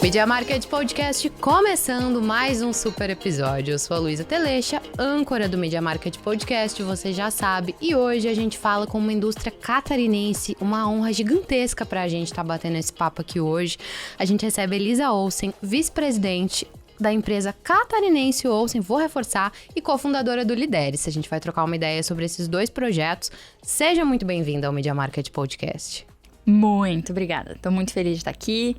Media Market Podcast começando mais um super episódio. Eu sou a Luísa Telecha, âncora do Media Market Podcast, você já sabe. E hoje a gente fala com uma indústria catarinense, uma honra gigantesca pra gente estar batendo esse papo aqui hoje. A gente recebe Elisa Olsen, vice-presidente da empresa catarinense Olsen, vou reforçar, e cofundadora do Lideres. A gente vai trocar uma ideia sobre esses dois projetos. Seja muito bem-vinda ao Media Market Podcast. Muito obrigada, tô muito feliz de estar aqui.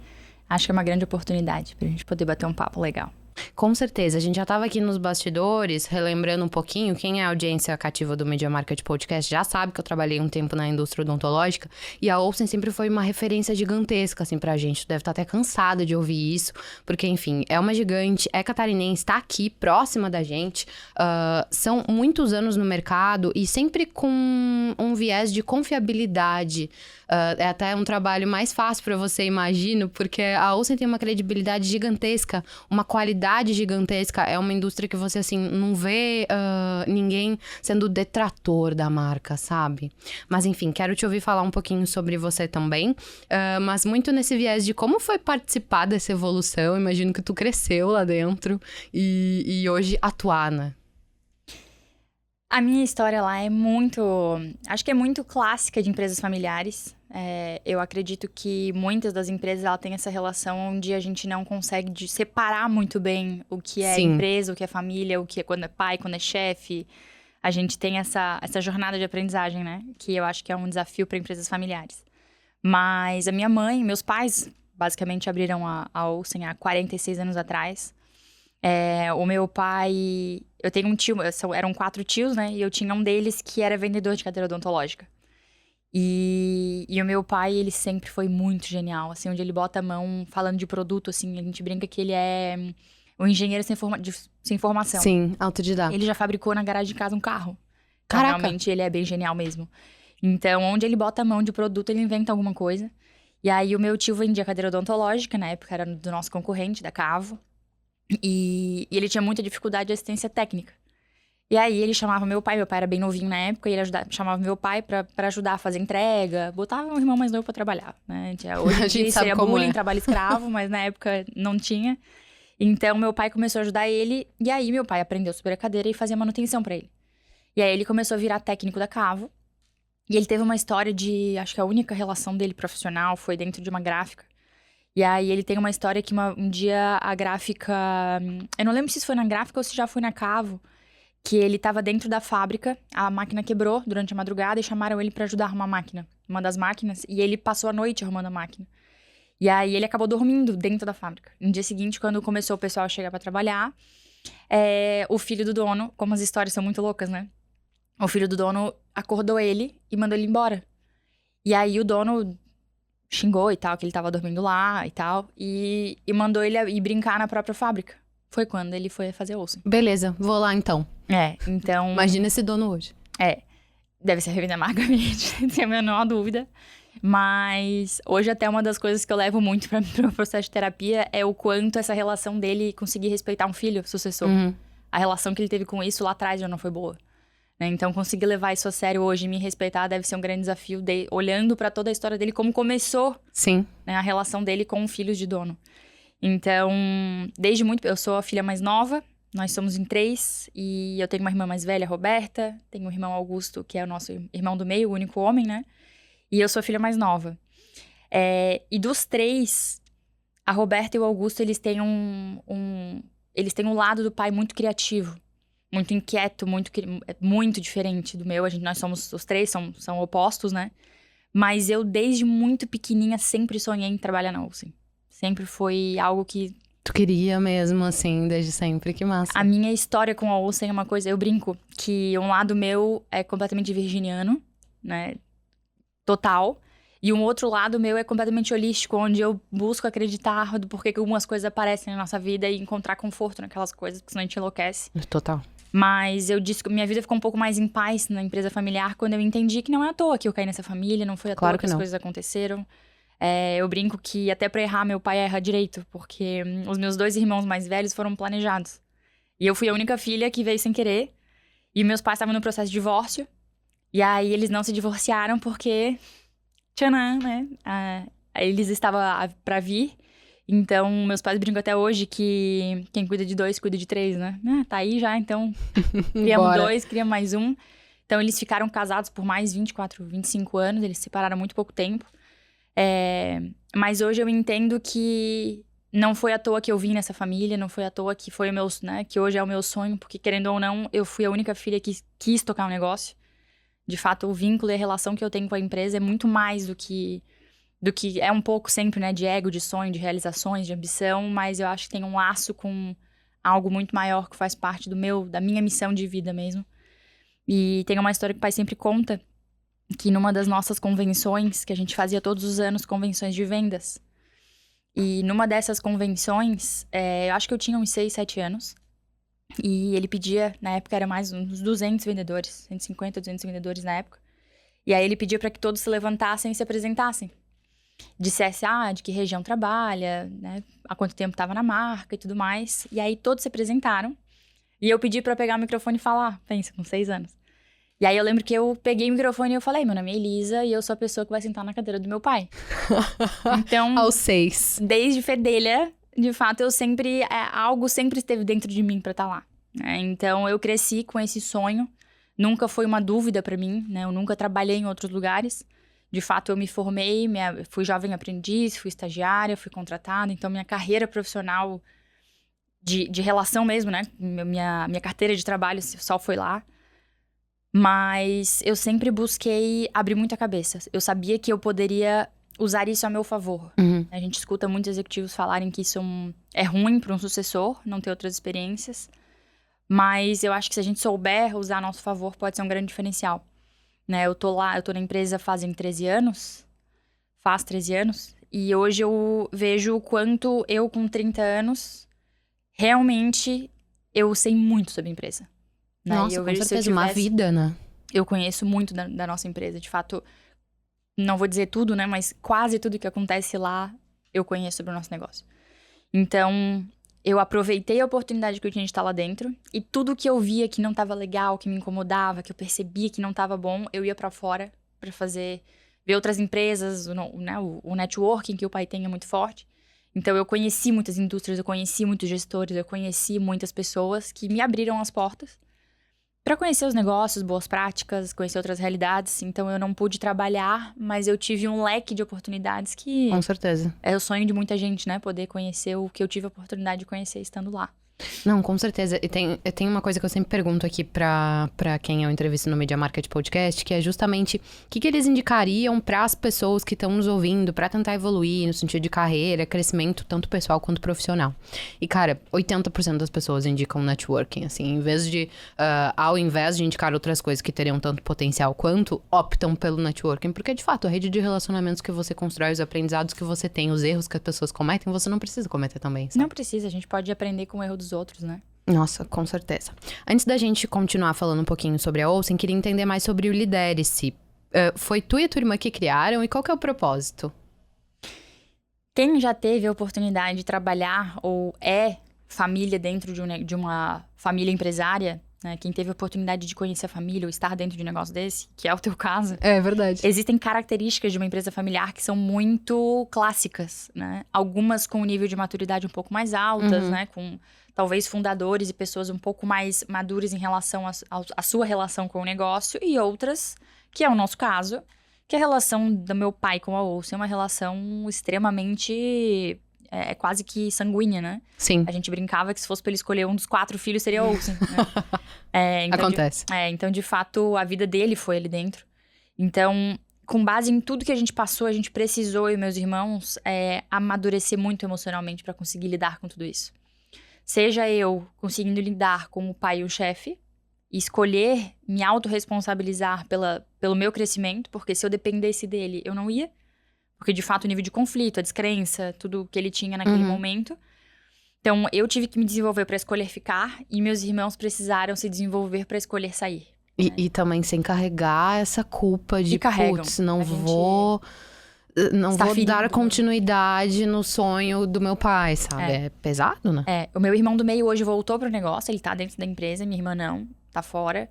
Acho que é uma grande oportunidade pra gente poder bater um papo legal. Com certeza, a gente já estava aqui nos bastidores, relembrando um pouquinho, quem é a audiência cativa do Media Market Podcast já sabe que eu trabalhei um tempo na indústria odontológica e a Olsen sempre foi uma referência gigantesca, assim, pra gente. Tu deve estar até cansada de ouvir isso, porque, enfim, é uma gigante, é catarinense, tá aqui, próxima da gente, são muitos anos no mercado e sempre com um viés de confiabilidade. É até um trabalho mais fácil para você, imagino, porque a Olsen tem uma credibilidade gigantesca, uma qualidade gigantesca. É uma indústria que você, assim, não vê ninguém sendo detrator da marca, sabe? Mas, enfim, quero te ouvir falar um pouquinho sobre você também, mas muito nesse viés de como foi participar dessa evolução. Imagino que tu cresceu lá dentro e hoje atuar, né? A minha história lá é acho que é muito clássica de empresas familiares. Eu acredito que muitas das empresas ela têm essa relação onde a gente não consegue separar muito bem o que é empresa, o que é família, o que é quando é pai, quando é chefe. A gente tem essa jornada de aprendizagem, né? Que eu acho que é um desafio para empresas familiares. Mas a minha mãe, meus pais, basicamente abriram a Olsen há 46 anos atrás. O meu pai... Eu tenho um tio, eram 4 tios, né? E eu tinha um deles que era vendedor de cadeira odontológica. E o meu pai, ele sempre foi muito genial, assim, onde ele bota a mão falando de produto, assim, a gente brinca que ele é um engenheiro sem formação. Sim, autodidata. Ele já fabricou na garagem de casa um carro. Então, Caraca! realmente, ele é bem genial mesmo. Então, onde ele bota a mão de produto, ele inventa alguma coisa. E aí, o meu tio vendia cadeira odontológica, na época era do nosso concorrente, da Cavo. E ele tinha muita dificuldade de assistência técnica. E aí ele chamava meu pai era bem novinho na época, e ele chamava meu pai pra ajudar a fazer entrega, botava um irmão mais novo pra trabalhar, né? Hoje em dia seria bullying, trabalho escravo, mas na época não tinha. Então meu pai começou a ajudar ele, e aí meu pai aprendeu sobre a cadeira e fazia manutenção pra ele. E aí ele começou a virar técnico da Cavo, e ele teve uma história acho que a única relação dele profissional foi dentro de uma gráfica. E aí ele tem uma história que um dia a gráfica... Eu não lembro se isso foi na gráfica ou se já foi na Cavo. Que ele tava dentro da fábrica, a máquina quebrou durante a madrugada e chamaram ele pra ajudar a arrumar a máquina. Uma das máquinas. E ele passou a noite arrumando a máquina. E aí ele acabou dormindo dentro da fábrica. No dia seguinte, quando começou o pessoal a chegar pra trabalhar, o filho do dono... Como as histórias são muito loucas, né? O filho do dono acordou ele e mandou ele embora. E aí o dono... xingou e tal, que ele tava dormindo lá e tal. E mandou ele ir brincar na própria fábrica. Foi quando ele foi fazer Olsen. Beleza, vou lá então. Então... Imagina esse dono hoje. Deve ser revenda amargamente, não tenho a menor dúvida. Mas hoje até uma das coisas que eu levo muito para o processo de terapia é o quanto essa relação dele conseguir respeitar um filho sucessor. A relação que ele teve com isso lá atrás já não foi boa. Então, conseguir levar isso a sério hoje e me respeitar deve ser um grande desafio, olhando para toda a história dele, como começou né, a relação dele com o filho de dono. Então, desde muito... Eu sou a filha mais nova, nós somos em 3, e eu tenho uma irmã mais velha, Roberta, tenho um irmão Augusto, que é o nosso irmão do meio, o único homem, né? E eu sou a filha mais nova. E dos 3, a Roberta e o Augusto, eles têm eles têm um lado do pai muito criativo. Muito inquieto, muito diferente do meu. Nós somos, os 3 são opostos, né? Mas eu, desde muito pequenininha, sempre sonhei em trabalhar na Olsen. Sempre foi algo que... Tu queria mesmo, assim, desde sempre, que massa. A minha história com a Olsen é uma coisa... Eu brinco que um lado meu é completamente virginiano, né? Total. E um outro lado meu é completamente holístico, onde eu busco acreditar do porquê que algumas coisas aparecem na nossa vida e encontrar conforto naquelas coisas, porque senão a gente enlouquece. Total. Mas eu disse que minha vida ficou um pouco mais em paz na empresa familiar quando eu entendi que não é à toa que eu caí nessa família, não foi à toa que as coisas aconteceram. Eu brinco que até pra errar, meu pai erra direito, porque os meus 2 irmãos mais velhos foram planejados. E eu fui a única filha que veio sem querer, e meus pais estavam no processo de divórcio, e aí eles não se divorciaram porque tchanã, né? Eles estavam pra vir. Então, meus pais brincam até hoje que quem cuida de 2, cuida de 3, né? Tá aí já, então criamos 2, criamos mais um. Então, eles ficaram casados por mais 24, 25 anos. Eles se separaram há muito pouco tempo. Mas hoje eu entendo que não foi à toa que eu vim nessa família. Não foi à toa que foi o meu, né? Que hoje é o meu sonho. Porque, querendo ou não, eu fui a única filha que quis tocar um negócio. De fato, o vínculo e a relação que eu tenho com a empresa é muito mais do que é um pouco sempre, né? De ego, de sonho, de realizações, de ambição. Mas eu acho que tem um laço com algo muito maior que faz parte da minha missão de vida mesmo. E tem uma história que o pai sempre conta, que numa das nossas convenções, que a gente fazia todos os anos, convenções de vendas. E numa dessas convenções, eu acho que eu tinha uns 6, 7 anos. E ele pedia, na época era mais uns 200 vendedores, 150, 200 vendedores na época. E aí ele pedia para que todos se levantassem e se apresentassem. Dissesse, de que região trabalha, né? Há quanto tempo estava na marca e tudo mais. E aí todos se apresentaram. E eu pedi pra pegar o microfone e falar, pensa, com 6 anos. E aí eu lembro que eu peguei o microfone e eu falei, meu nome é Elisa e eu sou a pessoa que vai sentar na cadeira do meu pai. Então, aos 6. Desde fedelha, de fato, eu sempre, algo sempre esteve dentro de mim pra estar lá. Né? Então, eu cresci com esse sonho. Nunca foi uma dúvida pra mim, né? Eu nunca trabalhei em outros lugares. De fato, eu me formei, fui jovem aprendiz, fui estagiária, fui contratada. Então, minha carreira profissional de relação mesmo, né? Minha carteira de trabalho só foi lá. Mas eu sempre busquei abrir muita cabeça. Eu sabia que eu poderia usar isso a meu favor. Uhum. A gente escuta muitos executivos falarem que isso é ruim para um sucessor, não ter outras experiências. Mas eu acho que se a gente souber usar a nosso favor, pode ser um grande diferencial. Né? Eu tô na empresa faz 13 anos. E hoje eu vejo o quanto eu, com 30 anos, realmente eu sei muito sobre a empresa. Né? Nossa, eu com certeza, uma vida, né? Eu conheço muito da nossa empresa. De fato, não vou dizer tudo, né? Mas quase tudo que acontece lá, eu conheço sobre o nosso negócio. Então, eu aproveitei a oportunidade que eu tinha de estar lá dentro. E tudo que eu via que não estava legal, que me incomodava, que eu percebia que não estava bom, eu ia para fora para ver outras empresas, né? O networking que o pai tem é muito forte. Então, eu conheci muitas indústrias, eu conheci muitos gestores, eu conheci muitas pessoas que me abriram as portas para conhecer os negócios, boas práticas, conhecer outras realidades. Então, eu não pude trabalhar, mas eu tive um leque de oportunidades que... Com certeza. É o sonho de muita gente, né? Poder conhecer o que eu tive a oportunidade de conhecer estando lá. Não, com certeza. E tem uma coisa que eu sempre pergunto aqui pra quem eu entrevisto no Media Market Podcast, que é justamente o que eles indicariam para as pessoas que estão nos ouvindo para tentar evoluir no sentido de carreira, crescimento, tanto pessoal quanto profissional. E, cara, 80% das pessoas indicam networking, assim, ao invés de indicar outras coisas que teriam tanto potencial quanto, optam pelo networking, porque, de fato, a rede de relacionamentos que você constrói, os aprendizados que você tem, os erros que as pessoas cometem, você não precisa cometer também, sabe? Não precisa, a gente pode aprender com o erro dos outros, né? Nossa, com certeza. Antes da gente continuar falando um pouquinho sobre a Olsen, queria entender mais sobre o Lidere-se. Foi tu e a tua irmã que criaram e qual que é o propósito? Quem já teve a oportunidade de trabalhar ou é família dentro de uma família empresária, né? Quem teve a oportunidade de conhecer a família ou estar dentro de um negócio desse, que é o teu caso. É verdade. Existem características de uma empresa familiar que são muito clássicas, né? Algumas com um nível de maturidade um pouco mais altas, né? Com talvez fundadores e pessoas um pouco mais maduras em relação à sua relação com o negócio. E outras, que é o nosso caso, que a relação do meu pai com a Olsen é uma relação extremamente... quase que sanguínea, né? Sim. A gente brincava que se fosse pra ele escolher um dos 4 filhos, seria Olsen. Né? Então, acontece. Então, de fato, a vida dele foi ali dentro. Então, com base em tudo que a gente passou, a gente precisou, eu e meus irmãos, amadurecer muito emocionalmente pra conseguir lidar com tudo isso. Seja eu conseguindo lidar com o pai e o chefe, e escolher me autorresponsabilizar pelo meu crescimento, porque se eu dependesse dele, eu não ia. Porque, de fato, o nível de conflito, a descrença, tudo que ele tinha naquele momento. Então, eu tive que me desenvolver para escolher ficar e meus irmãos precisaram se desenvolver para escolher sair. E também sem carregar essa culpa de, putz, não vou dar continuidade no sonho do meu pai, sabe? É pesado, né? O meu irmão do meio hoje voltou pro negócio, ele tá dentro da empresa, minha irmã não, tá fora.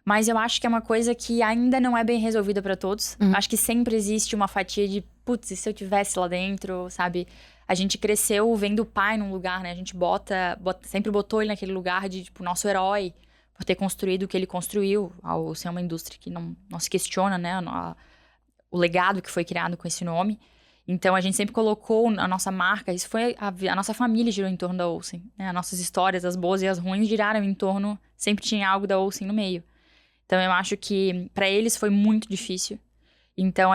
Mas eu acho que é uma coisa que ainda não é bem resolvida pra todos. Acho que sempre existe uma fatia de, putz, e se eu tivesse lá dentro, sabe? A gente cresceu vendo o pai num lugar, né? A gente sempre botou ele naquele lugar de, tipo, nosso herói, por ter construído o que ele construiu, ao ser uma indústria que não se questiona, né? O legado que foi criado com esse nome. Então, a gente sempre colocou a nossa marca, isso foi a nossa família girou em torno da Olsen, né? As nossas histórias, as boas e as ruins, giraram em torno, sempre tinha algo da Olsen no meio. Então, eu acho que pra eles foi muito difícil. Então,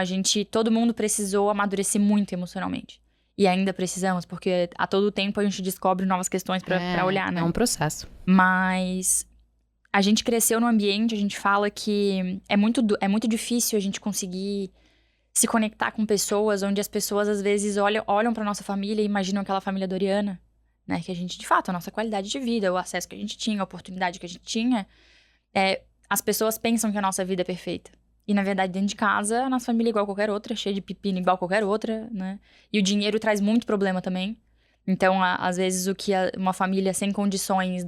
todo mundo precisou amadurecer muito emocionalmente. E ainda precisamos, porque a todo tempo a gente descobre novas questões pra olhar, né? É um processo. Mas a gente cresceu no ambiente, a gente fala que é muito difícil a gente conseguir se conectar com pessoas onde as pessoas às vezes olham pra nossa família e imaginam aquela família Doriana, né? Que a gente, de fato, a nossa qualidade de vida, o acesso que a gente tinha, a oportunidade que a gente tinha, as pessoas pensam que a nossa vida é perfeita. E, na verdade, dentro de casa, a nossa família é igual a qualquer outra, cheia de pepino igual a qualquer outra, né? E o dinheiro traz muito problema também. Então, às vezes, o que uma família sem condições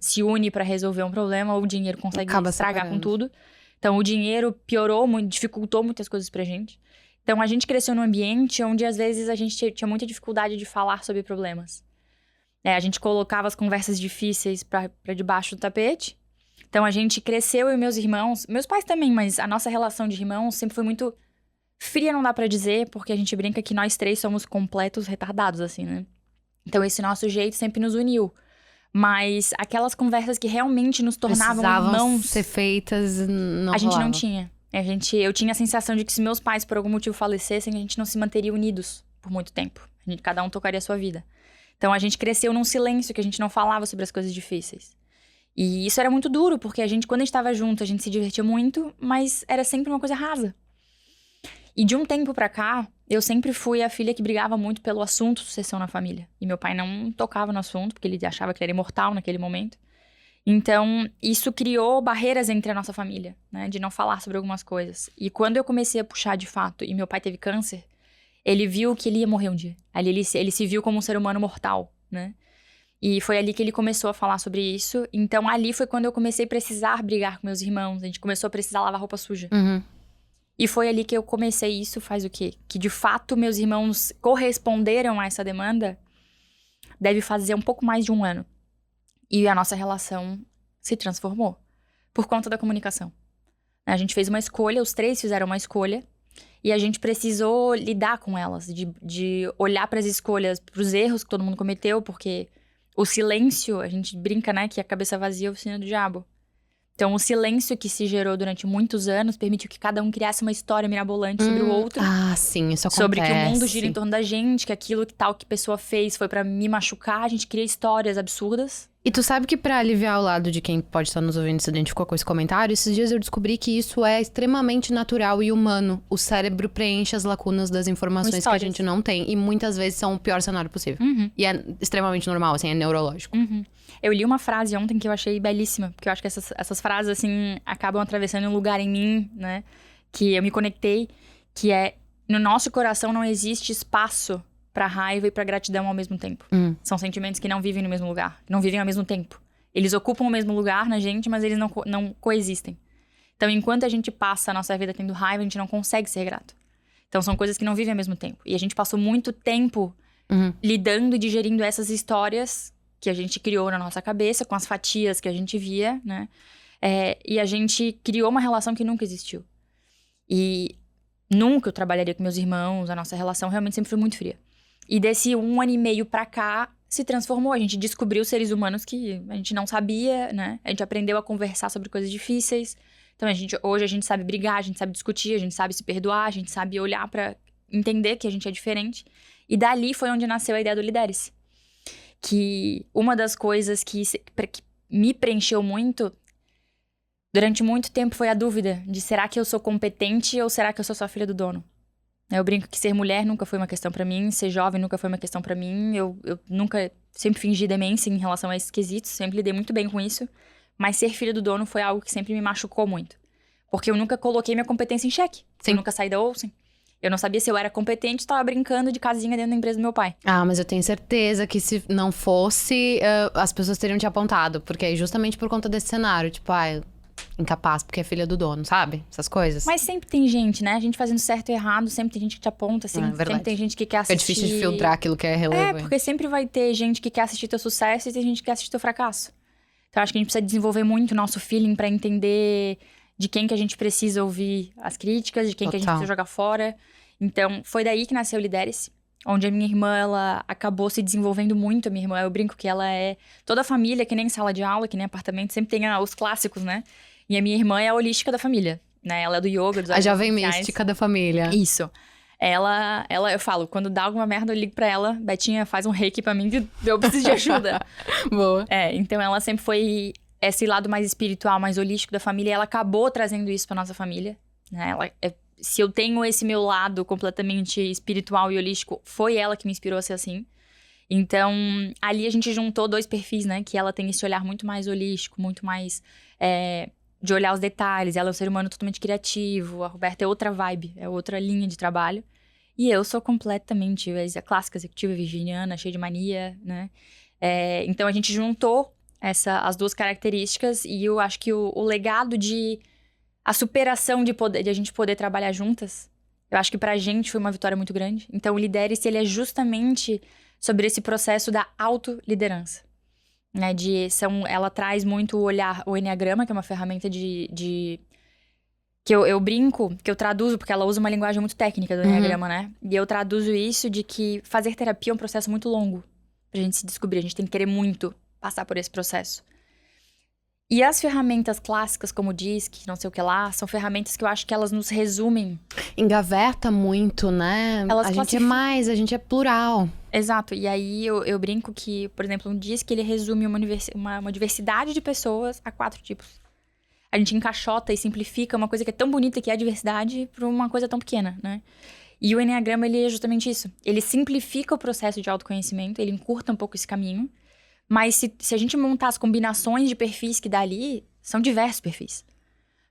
se une pra resolver um problema, o dinheiro consegue estragar com tudo. Então, o dinheiro piorou muito, dificultou muitas coisas pra gente. Então, a gente cresceu num ambiente onde, às vezes, a gente tinha muita dificuldade de falar sobre problemas. A gente colocava as conversas difíceis pra debaixo do tapete. Então, a gente cresceu, eu e meus irmãos, meus pais também, mas a nossa relação de irmãos sempre foi muito fria, não dá pra dizer, porque a gente brinca que nós três somos completos retardados, assim, né? Então, esse nosso jeito sempre nos uniu. Mas aquelas conversas que realmente nos tornavam irmãos... ser feitas, não a gente rolava. não tinha. Eu tinha a sensação de que se meus pais, por algum motivo, falecessem, a gente não se manteria unidos por muito tempo. Cada um tocaria a sua vida. Então, a gente cresceu num silêncio, que a gente não falava sobre as coisas difíceis. E isso era muito duro, porque quando a gente tava junto, a gente se divertia muito, mas era sempre uma coisa rasa. E de um tempo pra cá, eu sempre fui a filha que brigava muito pelo assunto sucessão na família. E meu pai não tocava no assunto, porque ele achava que ele era imortal naquele momento. Então, isso criou barreiras entre a nossa família, né? De não falar sobre algumas coisas. E quando eu comecei a puxar de fato, e meu pai teve câncer, ele viu que ele ia morrer um dia. Ali ele se viu como um ser humano mortal, né? E foi ali que ele começou a falar sobre isso. Então, ali foi quando eu comecei a precisar brigar com meus irmãos. A gente começou a precisar lavar roupa suja. E foi ali que eu comecei isso, faz o quê? Que, de fato, meus irmãos corresponderam a essa demanda. Deve fazer um pouco mais de 1 ano. E a nossa relação se transformou. Por conta da comunicação. A gente fez uma escolha, os 3 fizeram uma escolha. E a gente precisou lidar com elas. De olhar para as escolhas, para os erros que todo mundo cometeu, porque... O silêncio, a gente brinca, né, que a cabeça vazia é a oficina do diabo. Então, o silêncio que se gerou durante muitos anos permitiu que cada um criasse uma história mirabolante sobre o outro. Ah, sim, isso acontece. Sobre que o mundo gira em torno da gente, que aquilo que tal que pessoa fez foi pra me machucar. A gente cria histórias absurdas. E tu sabe que pra aliviar o lado de quem pode estar nos ouvindo e se identificou com esse comentário, esses dias eu descobri que isso é extremamente natural e humano. O cérebro preenche as lacunas das informações que a gente não tem. E muitas vezes são o pior cenário possível. E é extremamente normal, assim, é neurológico. Eu li uma frase ontem que eu achei belíssima. Porque eu acho que essas frases, assim, acabam atravessando um lugar em mim, né? Que eu me conectei. Que é, no nosso coração não existe espaço pra raiva e pra gratidão ao mesmo tempo. São sentimentos que não vivem no mesmo lugar. Não vivem ao mesmo tempo. Eles ocupam o mesmo lugar na gente, mas eles não coexistem. Então, enquanto a gente passa a nossa vida tendo raiva, a gente não consegue ser grato. Então, são coisas que não vivem ao mesmo tempo. E a gente passou muito tempo lidando e digerindo essas histórias que a gente criou na nossa cabeça, com as fatias que a gente via, né? E a gente criou uma relação que nunca existiu. E nunca eu trabalharia com meus irmãos, a nossa relação realmente sempre foi muito fria. E desse 1 ano e meio pra cá, se transformou. A gente descobriu seres humanos que a gente não sabia, né? A gente aprendeu a conversar sobre coisas difíceis. Então, hoje a gente sabe brigar, a gente sabe discutir, a gente sabe se perdoar, a gente sabe olhar pra entender que a gente é diferente. E dali foi onde nasceu a ideia do Lidere-se. Que uma das coisas que me preencheu muito, durante muito tempo, foi a dúvida de será que eu sou competente ou será que eu sou só filha do dono? Eu brinco que ser mulher nunca foi uma questão pra mim, ser jovem nunca foi uma questão pra mim. Eu nunca, sempre fingi demência em relação a esses quesitos, sempre lidei muito bem com isso. Mas ser filha do dono foi algo que sempre me machucou muito. Porque eu nunca coloquei minha competência em xeque. Eu nunca saí da Olsen. Eu não sabia se eu era competente, estava brincando de casinha dentro da empresa do meu pai. Ah, mas eu tenho certeza que se não fosse, as pessoas teriam te apontado. Porque é justamente por conta desse cenário. Tipo, incapaz porque é filha do dono, sabe? Essas coisas. Mas sempre tem gente, né? A gente fazendo certo e errado, sempre tem gente que te aponta, assim. Verdade. Sempre tem gente que quer É assistir... difícil de filtrar aquilo que é relevante. porque sempre vai ter gente que quer assistir teu sucesso e tem gente que quer assistir teu fracasso. Então, acho que a gente precisa desenvolver muito o nosso feeling pra entender de quem que a gente precisa ouvir as críticas, de quem que a gente precisa jogar fora. Então, foi daí que nasceu o Lidere-se, onde a minha irmã, ela acabou se desenvolvendo muito. A minha irmã, eu brinco que ela é toda a família, que nem sala de aula, que nem apartamento, sempre tem os clássicos, né? E a minha irmã é a holística da família, né? Ela é do yoga, dos A jovem mística da família. Isso. Ela, eu falo, quando dá alguma merda, eu ligo pra ela, Betinha, faz um reiki pra mim que eu preciso de ajuda. Boa. Então ela sempre foi esse lado mais espiritual, mais holístico da família, e ela acabou trazendo isso pra nossa família, né? Se eu tenho esse meu lado completamente espiritual e holístico, foi ela que me inspirou a ser assim. Então, ali a gente juntou 2 perfis, né? Que ela tem esse olhar muito mais holístico, muito mais de olhar os detalhes. Ela é um ser humano totalmente criativo. A Roberta é outra vibe, é outra linha de trabalho. E eu sou completamente a clássica executiva virginiana, cheia de mania, né? Então, a gente juntou as 2 características e eu acho que o legado a superação de a gente poder trabalhar juntas, eu acho que pra gente foi uma vitória muito grande. Então, o Lidere-se, ele é justamente sobre esse processo da autoliderança. Né? Ela traz muito o Enneagrama, que é uma ferramenta que eu brinco, que eu traduzo, porque ela usa uma linguagem muito técnica do Enneagrama, né? E eu traduzo isso de que fazer terapia é um processo muito longo pra gente se descobrir. A gente tem que querer muito passar por esse processo. E as ferramentas clássicas, como o DISC, não sei o que lá, são ferramentas que eu acho que elas nos resumem. Engaveta muito, né? A gente é plural. Exato. E aí eu brinco que, por exemplo, um DISC, ele resume uma diversidade de pessoas a 4 tipos. A gente encaixota e simplifica uma coisa que é tão bonita, que é a diversidade, para uma coisa tão pequena, né? E o Enneagrama, ele é justamente isso. Ele simplifica o processo de autoconhecimento, ele encurta um pouco esse caminho. Mas se a gente montar as combinações de perfis que dá ali, são diversos perfis.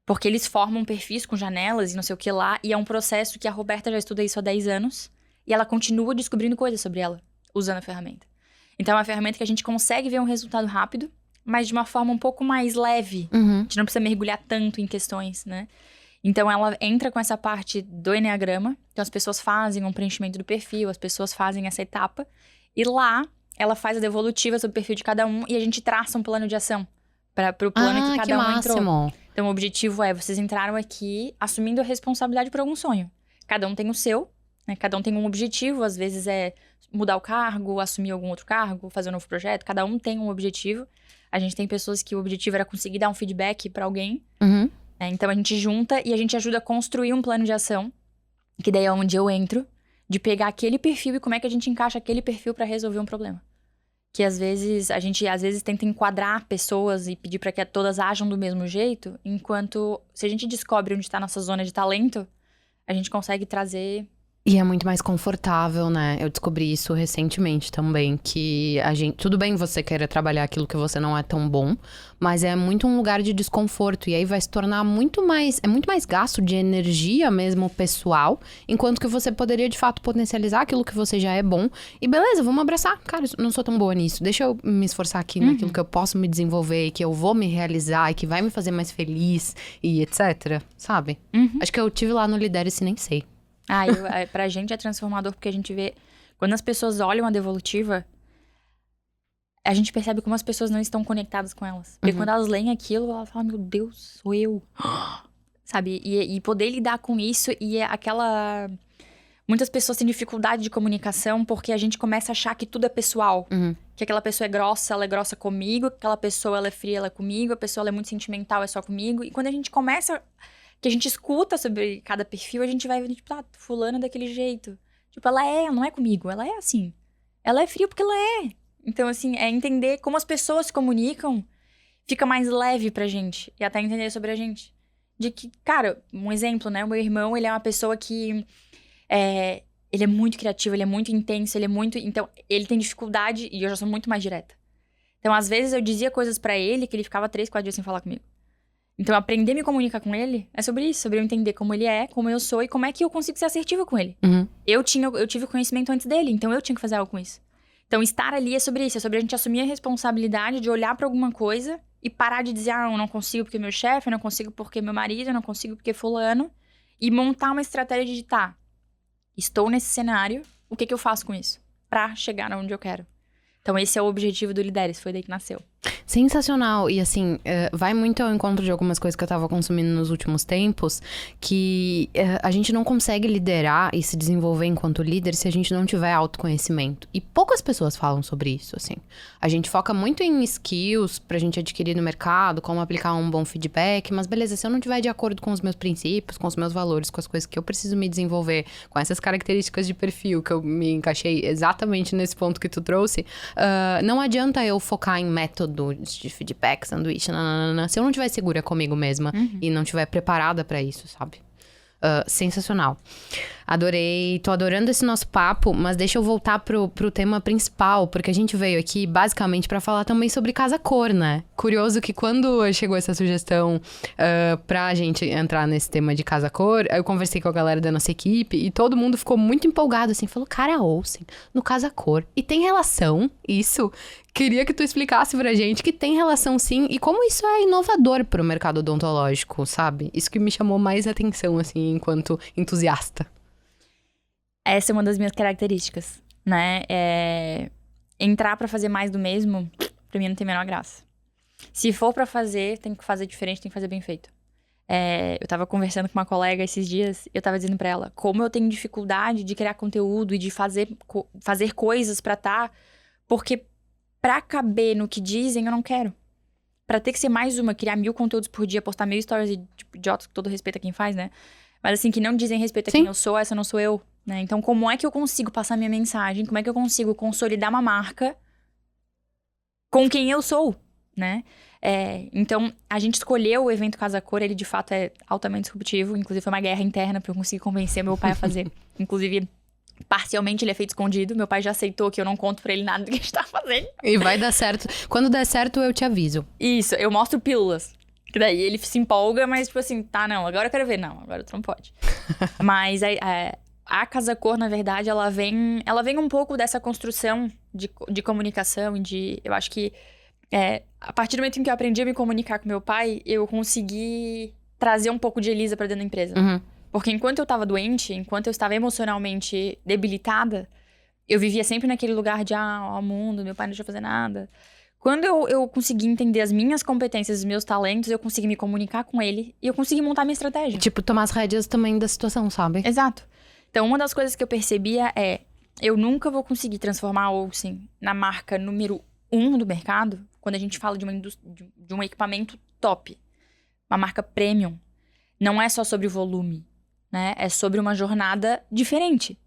Porque eles formam perfis com janelas e não sei o que lá. E é um processo que a Roberta já estuda isso há 10 anos. E ela continua descobrindo coisas sobre ela, usando a ferramenta. Então, é uma ferramenta que a gente consegue ver um resultado rápido, mas de uma forma um pouco mais leve. A gente não precisa mergulhar tanto em questões, né? Então, ela entra com essa parte do Enneagrama. Então, as pessoas fazem um preenchimento do perfil, as pessoas fazem essa etapa. E lá, ela faz a devolutiva sobre o perfil de cada um e a gente traça um plano de ação para o plano que cada um entrou. Então, o objetivo é, vocês entraram aqui assumindo a responsabilidade por algum sonho. Cada um tem o seu, né? Cada um tem um objetivo. Às vezes é mudar o cargo, assumir algum outro cargo, fazer um novo projeto. Cada um tem um objetivo. A gente tem pessoas que o objetivo era conseguir dar um feedback para alguém. Então, a gente junta e a gente ajuda a construir um plano de ação. Que daí é onde eu entro. De pegar aquele perfil e como é que a gente encaixa aquele perfil para resolver um problema. Que às vezes, a gente tenta enquadrar pessoas e pedir para que todas ajam do mesmo jeito, enquanto se a gente descobre onde está nossa zona de talento, a gente consegue trazer... E é muito mais confortável, né? Eu descobri isso recentemente também, que a gente... Tudo bem você querer trabalhar aquilo que você não é tão bom, mas é muito um lugar de desconforto. E aí vai se tornar muito mais... É muito mais gasto de energia mesmo pessoal, enquanto que você poderia, de fato, potencializar aquilo que você já é bom. E beleza, vamos abraçar. Cara, eu não sou tão boa nisso. Deixa eu me esforçar aqui naquilo que eu posso me desenvolver, e que eu vou me realizar, e que vai me fazer mais feliz, e etc. Sabe? Acho que eu tive lá no Lidere-se, nem sei. Pra gente é transformador, porque a gente vê... Quando as pessoas olham a devolutiva, a gente percebe como as pessoas não estão conectadas com elas. Porque quando elas leem aquilo, elas falam, meu Deus, sou eu. Sabe? E poder lidar com isso, e é aquela... Muitas pessoas têm dificuldade de comunicação, porque a gente começa a achar que tudo é pessoal. Que aquela pessoa ela é grossa comigo, aquela pessoa ela é fria, ela é comigo, a pessoa ela é muito sentimental, é só comigo. E quando a gente começa... Que a gente escuta sobre cada perfil, a gente vai ver, tipo, fulano é daquele jeito. Tipo, ela não é comigo, ela é assim. Ela é fria porque ela é. Então, assim, é entender como as pessoas se comunicam, fica mais leve pra gente. E até entender sobre a gente. De que, cara, um exemplo, né? O meu irmão, ele é uma pessoa que... ele é muito criativo, ele é muito intenso, ele é muito... Então, ele tem dificuldade e eu já sou muito mais direta. Então, às vezes, eu dizia coisas pra ele que ele ficava 3, 4 dias sem falar comigo. Então, aprender a me comunicar com ele é sobre isso. Sobre eu entender como ele é, como eu sou e como é que eu consigo ser assertiva com ele. Eu tive conhecimento antes dele, então eu tinha que fazer algo com isso. Então, estar ali é sobre isso. É sobre a gente assumir a responsabilidade de olhar pra alguma coisa e parar de dizer, eu não consigo porque meu chefe, eu não consigo porque meu marido, eu não consigo porque fulano. E montar uma estratégia de, estou nesse cenário, o que eu faço com isso? Pra chegar onde eu quero. Então, esse é o objetivo do Lideres, foi daí que nasceu. Sensacional. E assim, vai muito ao encontro de algumas coisas que eu tava consumindo nos últimos tempos, que a gente não consegue liderar e se desenvolver enquanto líder se a gente não tiver autoconhecimento. E poucas pessoas falam sobre isso, assim. A gente foca muito em skills pra gente adquirir no mercado, como aplicar um bom feedback, mas beleza, se eu não tiver de acordo com os meus princípios, com os meus valores, com as coisas que eu preciso me desenvolver, com essas características de perfil que eu me encaixei exatamente nesse ponto que tu trouxe, não adianta eu focar em métodos de feedback, sanduíche, se eu não estiver segura comigo mesma e não estiver preparada pra isso, sabe? Sensacional. Adorei, tô adorando esse nosso papo, mas deixa eu voltar pro tema principal, porque a gente veio aqui basicamente pra falar também sobre Casa Cor, né? Curioso que quando chegou essa sugestão pra gente entrar nesse tema de Casa Cor, eu conversei com a galera da nossa equipe e todo mundo ficou muito empolgado, assim, falou, cara, Olsen, no Casa Cor. E tem relação isso? Queria que tu explicasse pra gente que tem relação sim, e como isso é inovador pro mercado odontológico, sabe? Isso que me chamou mais atenção, assim, enquanto entusiasta. Essa é uma das minhas características, né? Entrar pra fazer mais do mesmo, pra mim não tem a menor graça. Se for pra fazer, tem que fazer diferente, tem que fazer bem feito. Eu tava conversando com uma colega esses dias, eu tava dizendo pra ela como eu tenho dificuldade de criar conteúdo e de fazer coisas pra porque pra caber no que dizem, eu não quero. Pra ter que ser mais criar 1000 conteúdos por dia, postar 1000 stories e, idiotas, com todo respeito a quem faz, né? Mas assim, que não dizem respeito a quem eu sou, essa não sou eu, né? Então, como é que eu consigo passar minha mensagem? Como é que eu consigo consolidar uma marca com quem eu sou, né? Então, a gente escolheu o evento Casa Cor, ele de fato é altamente disruptivo. Inclusive, foi uma guerra interna pra eu conseguir convencer meu pai a fazer. Inclusive, parcialmente ele é feito escondido. Meu pai já aceitou que eu não conto pra ele nada do que a gente tá fazendo. E vai dar certo. Quando der certo, eu te aviso. Isso, eu mostro pílulas. Que daí ele se empolga, mas tipo assim, não, agora eu quero ver. Não, agora tu não pode. Mas a Casa Cor, na verdade, ela vem um pouco dessa construção de comunicação e eu acho que a partir do momento em que eu aprendi a me comunicar com meu pai, eu consegui trazer um pouco de Elisa pra dentro da empresa. Uhum. Porque enquanto eu tava doente, enquanto eu estava emocionalmente debilitada, eu vivia sempre naquele lugar de, ó mundo, meu pai não deixa eu fazer nada. Quando eu consegui entender as minhas competências, os meus talentos, eu consegui me comunicar com ele e eu consegui montar minha estratégia. Tipo, tomar as rédeas também da situação, sabe? Exato. Então, uma das coisas que eu percebia eu nunca vou conseguir transformar a Olsen na marca número 1 do mercado quando a gente fala de um equipamento top. Uma marca premium. Não é só sobre volume, né? É sobre uma jornada diferente.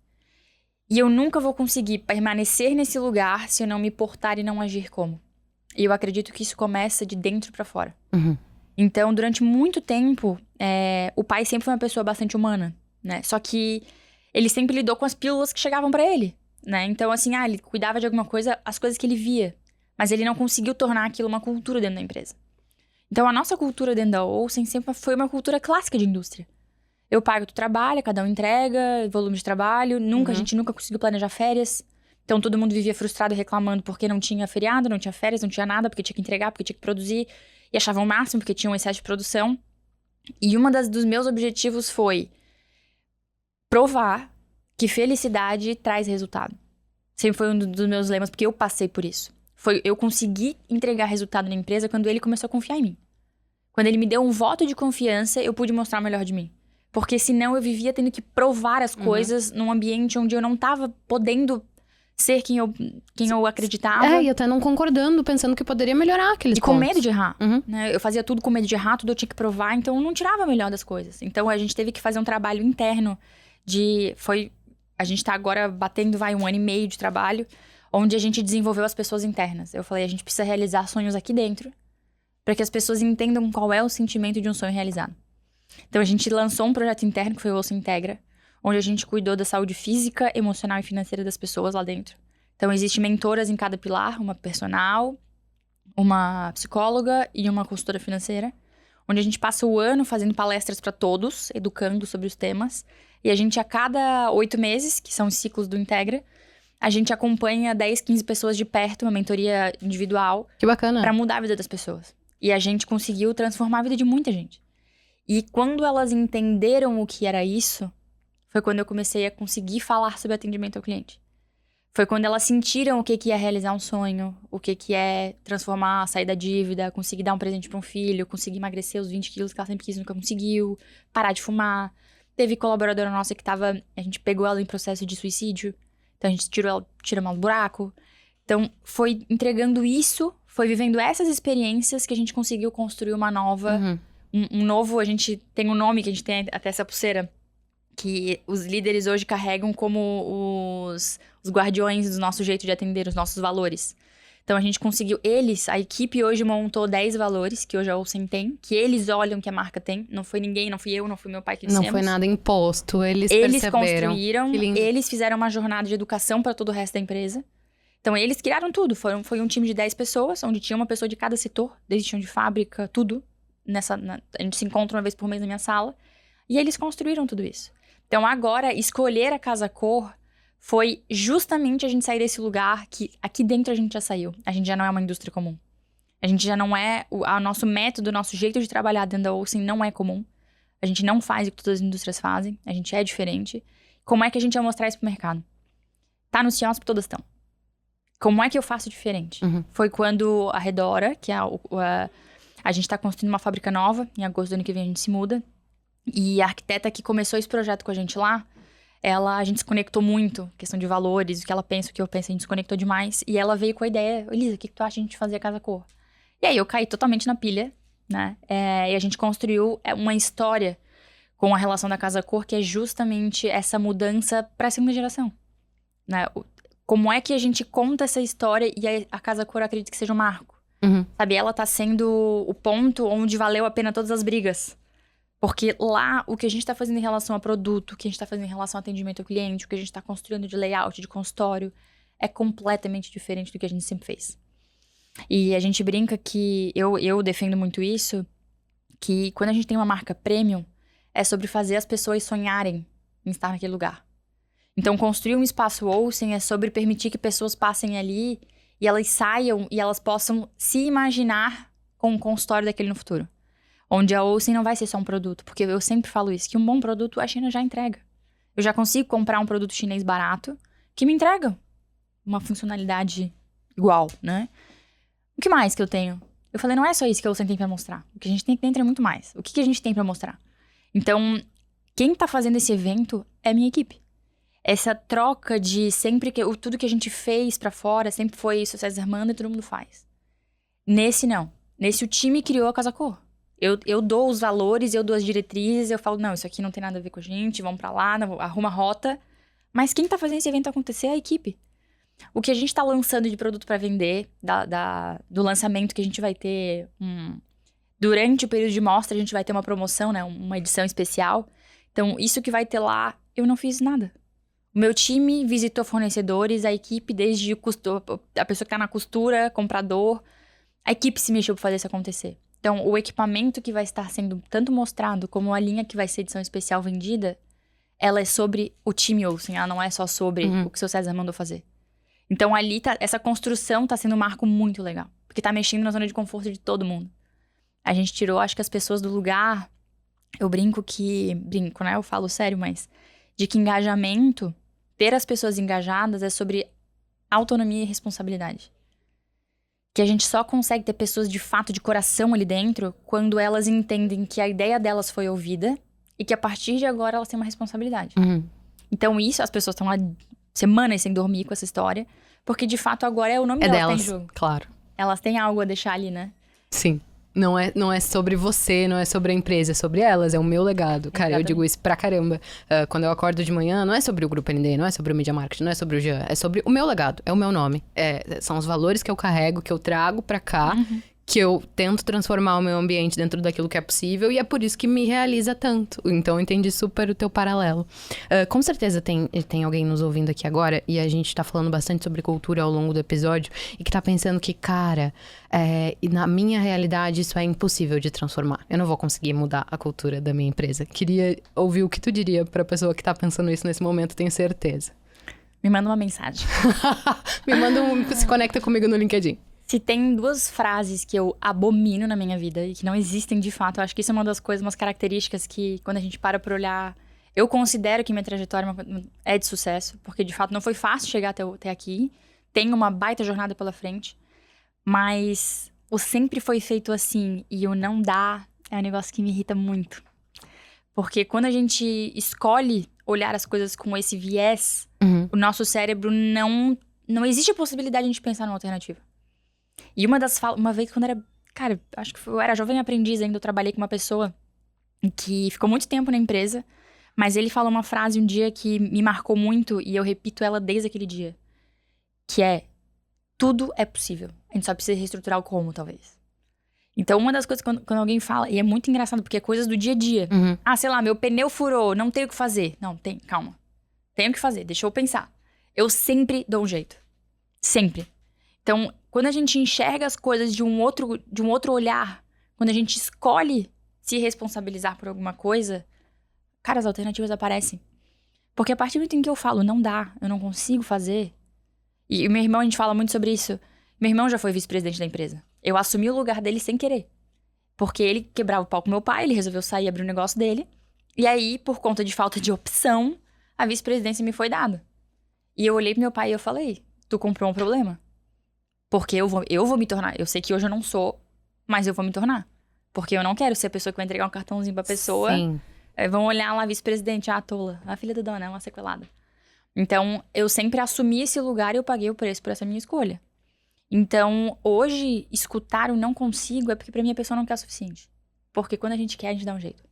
E eu nunca vou conseguir permanecer nesse lugar se eu não me portar e não agir como. E eu acredito que isso começa de dentro pra fora. Uhum. Então, durante muito tempo, o pai sempre foi uma pessoa bastante humana, né? Só que ele sempre lidou com as pílulas que chegavam pra ele, né? Então, assim, ele cuidava de alguma coisa, as coisas que ele via. Mas ele não conseguiu tornar aquilo uma cultura dentro da empresa. Então, a nossa cultura dentro da Olsen sempre foi uma cultura clássica de indústria. Eu pago, tu trabalha, cada um entrega, volume de trabalho. A gente nunca conseguiu planejar férias. Então, todo mundo vivia frustrado e reclamando porque não tinha feriado, não tinha férias, não tinha nada, porque tinha que entregar, porque tinha que produzir. E achavam o máximo porque tinha um excesso de produção. E dos meus objetivos foi provar que felicidade traz resultado. Sempre foi um dos meus lemas, porque eu passei por isso. Eu consegui entregar resultado na empresa quando ele começou a confiar em mim. Quando ele me deu um voto de confiança, eu pude mostrar o melhor de mim. Porque senão eu vivia tendo que provar as coisas num ambiente onde eu não tava podendo ser quem eu acreditava. E até não concordando, pensando que poderia melhorar aqueles pontos. E com medo de errar. Né? Eu fazia tudo com medo de errar, tudo eu tinha que provar, então eu não tirava o melhor das coisas. Então a gente teve que fazer um trabalho interno a gente tá agora batendo, 1 ano e meio de trabalho, onde a gente desenvolveu as pessoas internas. Eu falei, a gente precisa realizar sonhos aqui dentro, para que as pessoas entendam qual é o sentimento de um sonho realizado. Então a gente lançou um projeto interno, que foi o Olsen Integra, onde a gente cuidou da saúde física, emocional e financeira das pessoas lá dentro. Então, existem mentoras em cada pilar, uma personal, uma psicóloga e uma consultora financeira, onde a gente passa o ano fazendo palestras para todos, educando sobre os temas. E a gente, a cada 8 meses, que são os ciclos do Integra, a gente acompanha 10, 15 pessoas de perto, uma mentoria individual. Que bacana. Para mudar a vida das pessoas. E a gente conseguiu transformar a vida de muita gente. E quando elas entenderam o que era isso, foi quando eu comecei a conseguir falar sobre atendimento ao cliente. Foi quando elas sentiram o que é realizar um sonho, o que é transformar, sair da dívida, conseguir dar um presente para um filho, conseguir emagrecer os 20 quilos que ela sempre quis e nunca conseguiu, parar de fumar. Teve colaboradora nossa que a gente pegou ela em processo de suicídio, então a gente tiramos ela do buraco. Então foi entregando isso, foi vivendo essas experiências que a gente conseguiu construir uma nova, um novo, a gente tem um nome que a gente tem até essa pulseira, que os líderes hoje carregam como os guardiões do nosso jeito de atender, os nossos valores. Então, a gente conseguiu... a equipe hoje montou 10 valores, que hoje a Olsen tem, que eles olham que a marca tem. Não foi ninguém, não fui eu, não foi meu pai que dissemos. Não foi nada imposto, eles perceberam. Construíram, eles fizeram uma jornada de educação para todo o resto da empresa. Então, eles criaram tudo. Foi um time de 10 pessoas, onde tinha uma pessoa de cada setor, desde chão de fábrica, tudo. A gente se encontra uma vez por mês na minha sala. E eles construíram tudo isso. Então, agora, escolher a Casa Cor foi justamente a gente sair desse lugar que aqui dentro a gente já saiu. A gente já não é uma indústria comum. A gente já não é... O nosso método, o nosso jeito de trabalhar dentro da Olsen não é comum. A gente não faz o que todas as indústrias fazem. A gente é diferente. Como é que a gente vai mostrar isso pro mercado? Tá no CIOSP, todas estão. Como é que eu faço diferente? Foi quando a Redora, que a gente tá construindo uma fábrica nova. Em agosto do ano que vem a gente se muda. E a arquiteta que começou esse projeto com a gente lá, a gente se conectou muito, questão de valores, o que ela pensa, o que eu penso, a gente se conectou demais. E ela veio com a ideia, Elisa, o que tu acha de a gente fazer a Casa Cor? E aí eu caí totalmente na pilha, né? E a gente construiu uma história com a relação da Casa Cor, que é justamente essa mudança para a segunda geração, né? Como é que a gente conta essa história e a Casa Cor acredita que seja um marco? Sabe, ela tá sendo o ponto onde valeu a pena todas as brigas. Porque lá, o que a gente tá fazendo em relação a produto, o que a gente tá fazendo em relação ao atendimento ao cliente, o que a gente tá construindo de layout, de consultório, é completamente diferente do que a gente sempre fez. E a gente brinca que, eu defendo muito isso, que quando a gente tem uma marca premium, é sobre fazer as pessoas sonharem em estar naquele lugar. Então, construir um espaço Olsen é sobre permitir que pessoas passem ali e elas saiam e elas possam se imaginar com um consultório daquele no futuro. Onde a Olsen não vai ser só um produto. Porque eu sempre falo isso, que um bom produto a China já entrega. Eu já consigo comprar um produto chinês barato que me entrega uma funcionalidade igual, né? O que mais que eu tenho? Eu falei, não é só isso que a Olsen tem pra mostrar. O que a gente tem aqui dentro é muito mais. O que a gente tem pra mostrar? Então, quem tá fazendo esse evento é a minha equipe. Essa troca de sempre que... Tudo que a gente fez pra fora sempre foi isso, César manda e todo mundo faz. Nesse, não. Nesse, o time criou a Casa Cor. Eu dou os valores, eu dou as diretrizes, eu falo, não, isso aqui não tem nada a ver com a gente, vamos pra lá, arruma a rota. Mas quem tá fazendo esse evento acontecer é a equipe. O que a gente tá lançando de produto pra vender, do lançamento que a gente vai ter... Durante o período de mostra, a gente vai ter uma promoção, né? Uma edição especial. Então, isso que vai ter lá, eu não fiz nada. O meu time visitou fornecedores, a equipe desde a pessoa que tá na costura, comprador. A equipe se mexeu pra fazer isso acontecer. Então, o equipamento que vai estar sendo tanto mostrado como a linha que vai ser edição especial vendida, ela é sobre o time Olsen, ela não é só sobre o que o seu César mandou fazer. Então, ali, essa construção tá sendo um marco muito legal. Porque tá mexendo na zona de conforto de todo mundo. A gente tirou, acho que as pessoas do lugar... Eu brinco, né? Eu falo sério, mas... De que engajamento, ter as pessoas engajadas é sobre autonomia e responsabilidade. Que a gente só consegue ter pessoas de fato, de coração ali dentro, quando elas entendem que a ideia delas foi ouvida e que a partir de agora elas têm uma responsabilidade. Então isso, as pessoas estão lá semanas sem dormir com essa história, porque de fato agora é o nome delas que tá em jogo. Claro. Elas têm algo a deixar ali, né? Sim. Não é sobre você, não é sobre a empresa, é sobre elas, é o meu legado. Cara, exatamente. Eu digo isso pra caramba. Quando eu acordo de manhã, não é sobre o Grupo ND, não é sobre o Media Marketing, não é sobre o Jean, é sobre o meu legado, é o meu nome. São os valores que eu carrego, que eu trago pra cá, que eu tento transformar o meu ambiente dentro daquilo que é possível, e é por isso que me realiza tanto. Então, eu entendi super o teu paralelo. Com certeza tem alguém nos ouvindo aqui agora, e a gente tá falando bastante sobre cultura ao longo do episódio, e que tá pensando que, cara, e na minha realidade isso é impossível de transformar. Eu não vou conseguir mudar a cultura da minha empresa. Queria ouvir o que tu diria pra pessoa que tá pensando isso nesse momento, tenho certeza. Me manda uma mensagem. Se conecta comigo no LinkedIn. Se tem 2 frases que eu abomino na minha vida e que não existem de fato, eu acho que isso é uma das coisas, umas características que, quando a gente para pra olhar, eu considero que minha trajetória é de sucesso, porque de fato não foi fácil chegar até aqui. Tem uma baita jornada pela frente, mas o sempre foi feito assim e o não dá é um negócio que me irrita muito. Porque quando a gente escolhe olhar as coisas com esse viés, o nosso cérebro não existe a possibilidade de a gente pensar numa alternativa. E uma vez quando cara, acho que eu era jovem aprendiz ainda, eu trabalhei com uma pessoa que ficou muito tempo na empresa, mas ele falou uma frase um dia que me marcou muito e eu repito ela desde aquele dia. Que é, tudo é possível. A gente só precisa reestruturar o como, talvez. Então, uma das coisas quando alguém fala, e é muito engraçado, porque é coisas do dia a dia. Ah, sei lá, meu pneu furou, não tenho o que fazer. Não, calma. Tenho o que fazer, deixa eu pensar. Eu sempre dou um jeito. Sempre. Então, quando a gente enxerga as coisas de um outro olhar, quando a gente escolhe se responsabilizar por alguma coisa, cara, as alternativas aparecem. Porque a partir do momento em que eu falo, não dá, eu não consigo fazer. E o meu irmão, a gente fala muito sobre isso. Meu irmão já foi vice-presidente da empresa. Eu assumi o lugar dele sem querer. Porque ele quebrava o pau com meu pai, ele resolveu sair e abrir o negócio dele. E aí, por conta de falta de opção, a vice-presidência me foi dada. E eu olhei pro meu pai e eu falei, tu comprou um problema. Porque eu vou me tornar. Eu sei que hoje eu não sou, mas eu vou me tornar. Porque eu não quero ser a pessoa que vai entregar um cartãozinho pra pessoa. Sim. Vão olhar lá, vice-presidente, tola. A filha da dona é uma sequelada. Então, eu sempre assumi esse lugar e eu paguei o preço por essa minha escolha. Então, hoje, escutar o não consigo é porque pra mim a pessoa não quer o suficiente. Porque quando a gente quer, a gente dá um jeito.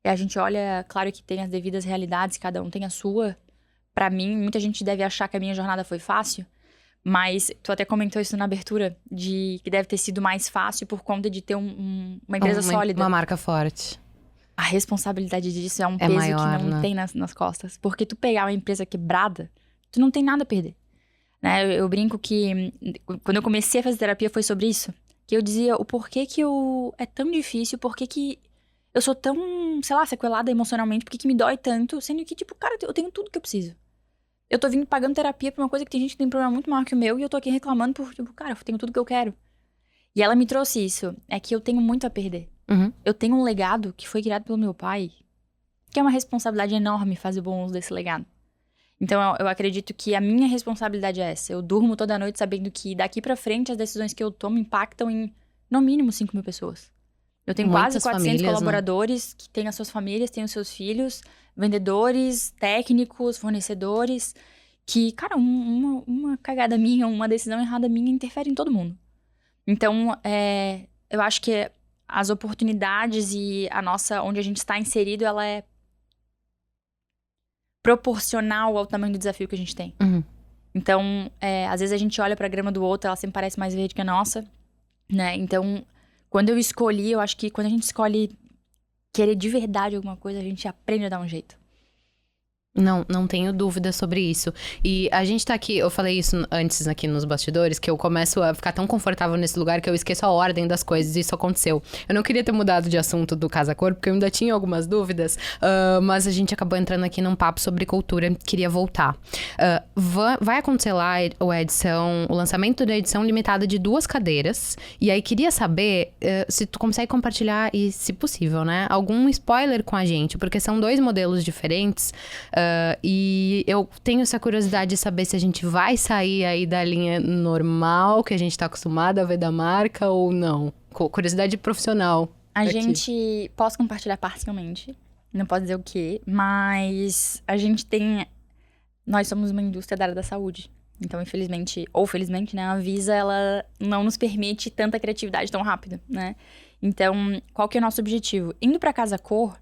E a gente olha, claro que tem as devidas realidades, cada um tem a sua. Pra mim, muita gente deve achar que a minha jornada foi fácil. Mas tu até comentou isso na abertura, de que deve ter sido mais fácil por conta de ter uma empresa sólida. Uma marca forte. A responsabilidade disso é um peso maior, que não né? tem nas costas. Porque tu pegar uma empresa quebrada, tu não tem nada a perder. Né? Eu brinco que quando eu comecei a fazer terapia foi sobre isso. Que eu dizia o porquê que é tão difícil, porquê que eu sou tão, sei lá, sequelada emocionalmente, porquê que me dói tanto, sendo que, tipo, cara, eu tenho tudo que eu preciso. Eu tô vindo pagando terapia pra uma coisa que tem gente que tem um problema muito maior que o meu e eu tô aqui reclamando por, tipo, cara, eu tenho tudo que eu quero. E ela me trouxe isso, é que eu tenho muito a perder. Eu tenho um legado que foi criado pelo meu pai, que é uma responsabilidade enorme fazer bom uso desse legado. Então, eu acredito que a minha responsabilidade é essa. Eu durmo toda noite sabendo que daqui pra frente as decisões que eu tomo impactam em, no mínimo, 5.000 pessoas. Eu tenho Muitas quase 400 famílias, colaboradores, né? Que têm as suas famílias, têm os seus filhos, vendedores, técnicos, fornecedores, que, cara, uma cagada minha, uma decisão errada minha interfere em todo mundo. Então, eu acho que as oportunidades e onde a gente está inserido, ela é proporcional ao tamanho do desafio que a gente tem. Então, às vezes a gente olha pra grama do outro, ela sempre parece mais verde que a nossa, né? Então, quando eu escolhi, eu acho que quando a gente escolhe querer de verdade alguma coisa, a gente aprende a dar um jeito. Não tenho dúvida sobre isso. E a gente tá aqui, eu falei isso antes aqui nos bastidores, que eu começo a ficar tão confortável nesse lugar que eu esqueço a ordem das coisas, e isso aconteceu. Eu não queria ter mudado de assunto do Casa Cor, porque eu ainda tinha algumas dúvidas, mas a gente acabou entrando aqui num papo sobre cultura, queria voltar. Vai acontecer lá o lançamento da edição limitada de 2 cadeiras, e aí queria saber se tu consegue compartilhar, e se possível, né, algum spoiler com a gente, porque são 2 modelos diferentes, e eu tenho essa curiosidade de saber se a gente vai sair aí da linha normal que a gente tá acostumado a ver da marca ou não. Curiosidade profissional. A gente... Posso compartilhar parcialmente, não posso dizer o quê, mas a gente tem... Nós somos uma indústria da área da saúde. Então, infelizmente, ou felizmente, né, a Anvisa, ela não nos permite tanta criatividade tão rápido, né? Então, qual que é o nosso objetivo? Indo pra Casa Cor,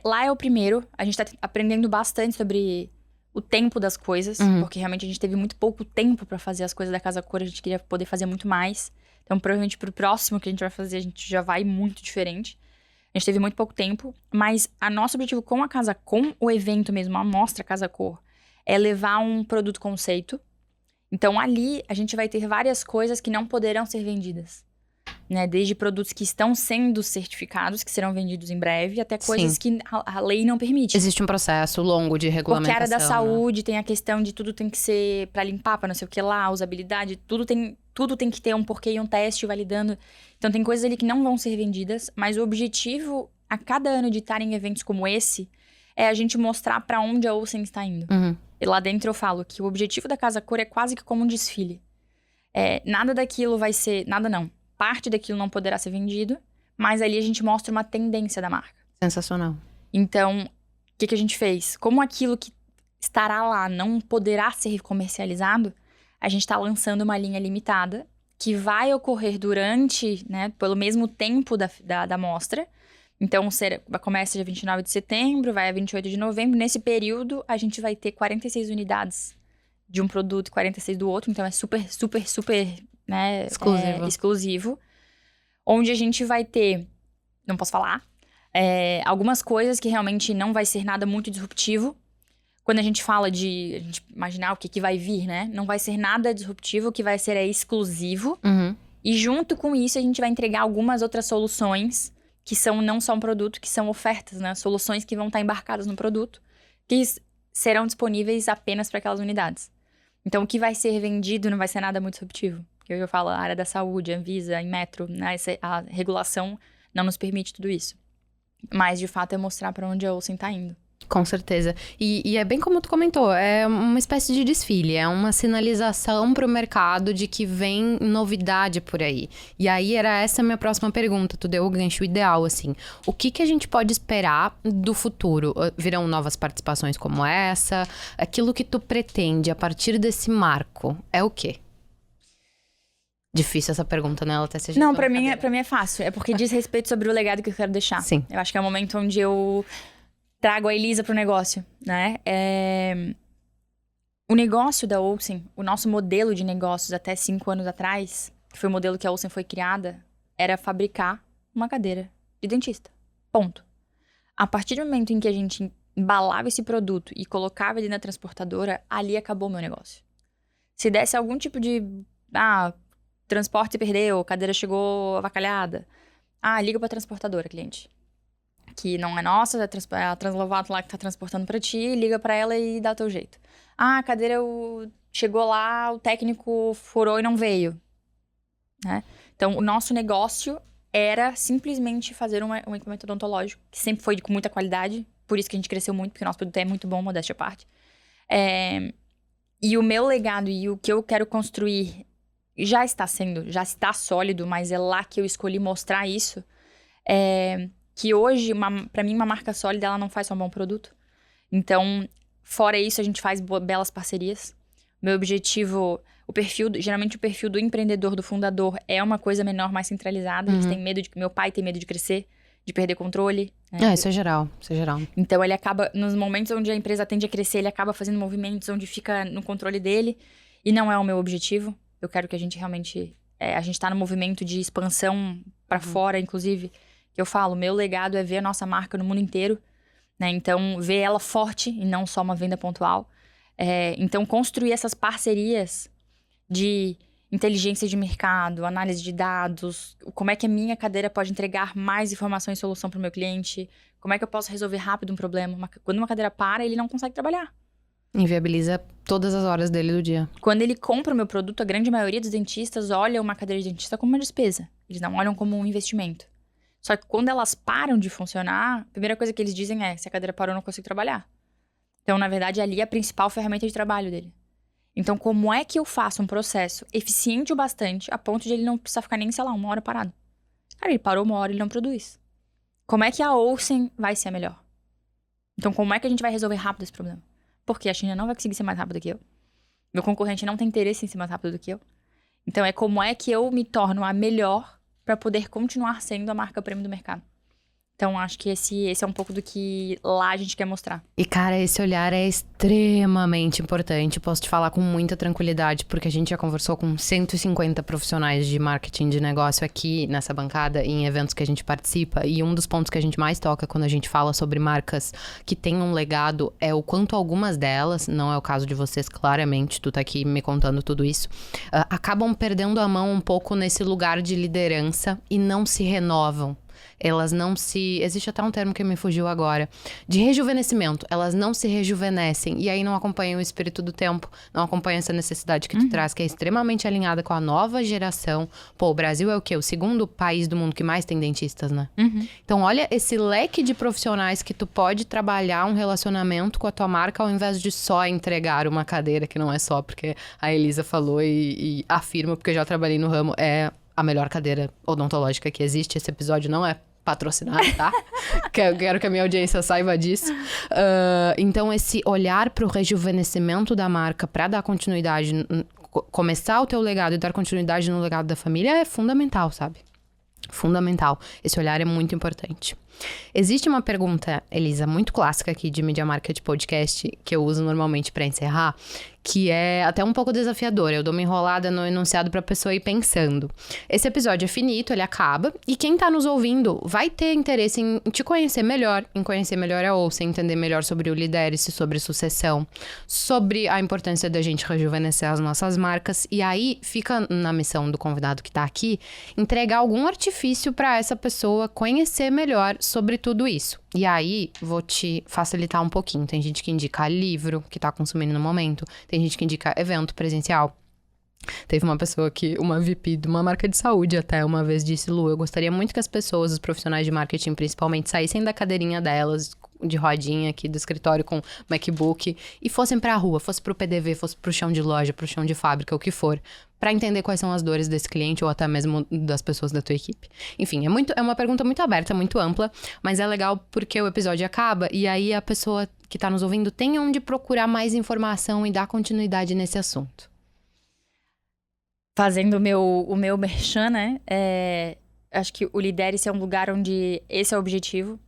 lá é o primeiro, a gente tá aprendendo bastante sobre o tempo das coisas, porque realmente a gente teve muito pouco tempo pra fazer as coisas da Casa Cor, a gente queria poder fazer muito mais. Então, provavelmente pro próximo que a gente vai fazer, a gente já vai muito diferente. A gente teve muito pouco tempo, mas a nosso objetivo com o evento mesmo, a mostra Casa Cor, é levar um produto conceito. Então, ali, a gente vai ter várias coisas que não poderão ser vendidas. Né, desde produtos que estão sendo certificados, que serão vendidos em breve, até coisas que a lei não permite. Existe um processo longo de regulamentação. Porque a área da saúde, né? Tem a questão de tudo tem que ser pra limpar, pra não sei o que lá, usabilidade, tudo tem tudo tem que ter um porquê e um teste validando. Então, tem coisas ali que não vão ser vendidas, mas o objetivo, a cada ano de estar em eventos como esse, é a gente mostrar pra onde a Olsen está indo. E lá dentro eu falo que o objetivo da Casa Cor é quase que como um desfile. Nada daquilo vai ser... Nada não. Parte daquilo não poderá ser vendido, mas ali a gente mostra uma tendência da marca. Sensacional. Então, o que a gente fez? Como aquilo que estará lá não poderá ser comercializado, a gente está lançando uma linha limitada que vai ocorrer durante, né, pelo mesmo tempo da mostra. Então, começa dia 29 de setembro, vai a 28 de novembro. Nesse período, a gente vai ter 46 unidades de um produto e 46 do outro. Então, é super, super, super, né, exclusivo. Onde a gente vai ter, não posso falar, algumas coisas que realmente não vai ser nada muito disruptivo. Quando a gente fala de a gente imaginar o que vai vir, né? Não vai ser nada disruptivo, o que vai ser exclusivo. E junto com isso, a gente vai entregar algumas outras soluções que não só um produto, que são ofertas, né? Soluções que vão estar embarcadas no produto, que serão disponíveis apenas para aquelas unidades. Então, o que vai ser vendido não vai ser nada muito disruptivo. Porque eu falo, a área da saúde, a Anvisa, a Inmetro, né? A regulação não nos permite tudo isso. Mas, de fato, é mostrar para onde a Olsen está indo. Com certeza. E é bem como tu comentou, é uma espécie de desfile, é uma sinalização para o mercado de que vem novidade por aí. E aí era essa a minha próxima pergunta, tu deu o gancho ideal, assim. O que a gente pode esperar do futuro? Virão novas participações como essa? Aquilo que tu pretende a partir desse marco é o quê? Difícil essa pergunta, né? Ela até seja... Não, pra mim é fácil. É porque diz respeito sobre o legado que eu quero deixar. Sim. Eu acho que é o momento onde eu trago a Elisa pro negócio, né? O negócio da Olsen, o nosso modelo de negócios até 5 anos atrás, que foi o modelo que a Olsen foi criada, era fabricar uma cadeira de dentista. Ponto. A partir do momento em que a gente embalava esse produto e colocava ele na transportadora, ali acabou o meu negócio. Se desse algum tipo de... transporte se perdeu, cadeira chegou avacalhada. Liga pra transportadora, cliente. Que não é nossa, é a Translovato lá que tá transportando pra ti, liga pra ela e dá o teu jeito. A cadeira chegou lá, o técnico furou e não veio. Né? Então, o nosso negócio era simplesmente fazer um equipamento odontológico, que sempre foi com muita qualidade, por isso que a gente cresceu muito, porque o nosso produto é muito bom, modéstia à parte. E o meu legado e o que eu quero construir já está sólido, mas é lá que eu escolhi mostrar isso. Que hoje, pra mim, uma marca sólida, ela não faz só um bom produto. Então, fora isso, a gente faz belas parcerias. Meu objetivo, geralmente o perfil do empreendedor, do fundador, é uma coisa menor, mais centralizada. Eles têm medo meu pai tem medo de crescer, de perder controle. Né? Isso é geral, Então, ele acaba, nos momentos onde a empresa tende a crescer, ele acaba fazendo movimentos onde fica no controle dele. E não é o meu objetivo. Eu quero que a gente realmente... a gente tá no movimento de expansão pra fora, inclusive. Que eu falo, meu legado é ver a nossa marca no mundo inteiro. Né? Então, ver ela forte e não só uma venda pontual. Então, construir essas parcerias de inteligência de mercado, análise de dados, como é que a minha cadeira pode entregar mais informação e solução para o meu cliente, como é que eu posso resolver rápido um problema. Quando uma cadeira para, ele não consegue trabalhar. Inviabiliza todas as horas dele do dia. Quando ele compra o meu produto, a grande maioria dos dentistas olha uma cadeira de dentista como uma despesa. Eles não olham como um investimento. Só que quando elas param de funcionar, a primeira coisa que eles dizem é: se a cadeira parou, eu não consigo trabalhar. Então, na verdade, ali é a principal ferramenta de trabalho dele. Então, como é que eu faço um processo eficiente o bastante a ponto de ele não precisar ficar nem, sei lá, 1 hora parado? Cara, ele parou 1 hora e ele não produz. Como é que a Olsen vai ser a melhor? Então, como é que a gente vai resolver rápido esse problema? Porque a China não vai conseguir ser mais rápido que eu. Meu concorrente não tem interesse em ser mais rápido do que eu. Então, é como é que eu me torno a melhor para poder continuar sendo a marca premium do mercado. Então, acho que esse é um pouco do que lá a gente quer mostrar. E, cara, esse olhar é extremamente importante. Posso te falar com muita tranquilidade, porque a gente já conversou com 150 profissionais de marketing de negócio aqui nessa bancada, em eventos que a gente participa. E um dos pontos que a gente mais toca quando a gente fala sobre marcas que têm um legado é o quanto algumas delas, não é o caso de vocês, claramente, tu tá aqui me contando tudo isso, acabam perdendo a mão um pouco nesse lugar de liderança e não se renovam. elas não se... Existe até um termo que me fugiu agora. De rejuvenescimento. Elas não se rejuvenescem. E aí não acompanham o espírito do tempo. Não acompanham essa necessidade que tu traz, que é extremamente alinhada com a nova geração. Pô, o Brasil é o quê? O segundo país do mundo que mais tem dentistas, né? Então, olha esse leque de profissionais que tu pode trabalhar um relacionamento com a tua marca ao invés de só entregar uma cadeira, que não é só porque a Elisa falou e afirma, porque eu já trabalhei no ramo, é a melhor cadeira odontológica que existe. Esse episódio não é patrocinado, tá? Quero que a minha audiência saiba disso. Então, esse olhar pro rejuvenescimento da marca para dar continuidade, começar o teu legado e dar continuidade no legado da família é fundamental, sabe? Fundamental. Esse olhar é muito importante. Existe uma pergunta, Elisa, muito clássica aqui de Media Market Podcast, que eu uso normalmente para encerrar, que é até um pouco desafiadora. Eu dou uma enrolada no enunciado pra pessoa ir pensando. Esse episódio é finito, ele acaba, e quem tá nos ouvindo vai ter interesse em te conhecer melhor, em conhecer melhor a Olsen, entender melhor sobre o Lidere-se, sobre sucessão, sobre a importância da gente rejuvenescer as nossas marcas, e aí fica na missão do convidado que tá aqui, entregar algum artifício pra essa pessoa conhecer melhor sobre tudo isso. E aí, vou te facilitar um pouquinho. Tem gente que indica livro que tá consumindo no momento. Tem gente que indica evento presencial. Teve uma pessoa que, uma VP de uma marca de saúde até uma vez disse: Lu, eu gostaria muito que as pessoas, os profissionais de marketing principalmente, saíssem da cadeirinha delas, de rodinha aqui do escritório com MacBook, e fossem pra rua, fosse pro PDV, fosse pro chão de loja, pro chão de fábrica, o que for, pra entender quais são as dores desse cliente ou até mesmo das pessoas da tua equipe. Enfim, é uma pergunta muito aberta, muito ampla, mas é legal porque o episódio acaba e aí a pessoa que tá nos ouvindo tem onde procurar mais informação e dar continuidade nesse assunto. Fazendo o meu merchan, né? Acho que o Lidere-se é um lugar onde esse é o objetivo.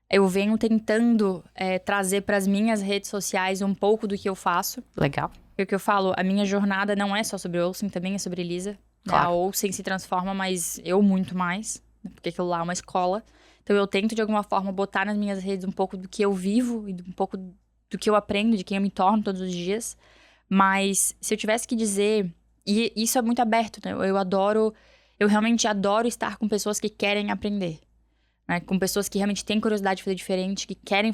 Eu venho tentando trazer para as minhas redes sociais um pouco do que eu faço. Legal. E o que eu falo, a minha jornada não é só sobre Olsen, também é sobre Elisa. Claro. A Olsen se transforma, mas eu muito mais, porque aquilo lá é uma escola. Então eu tento, de alguma forma, botar nas minhas redes um pouco do que eu vivo e um pouco do que eu aprendo, de quem eu me torno todos os dias. Mas se eu tivesse que dizer... E isso é muito aberto, né? Eu realmente adoro estar com pessoas que querem aprender. Né? Com pessoas que realmente têm curiosidade de fazer diferente, que querem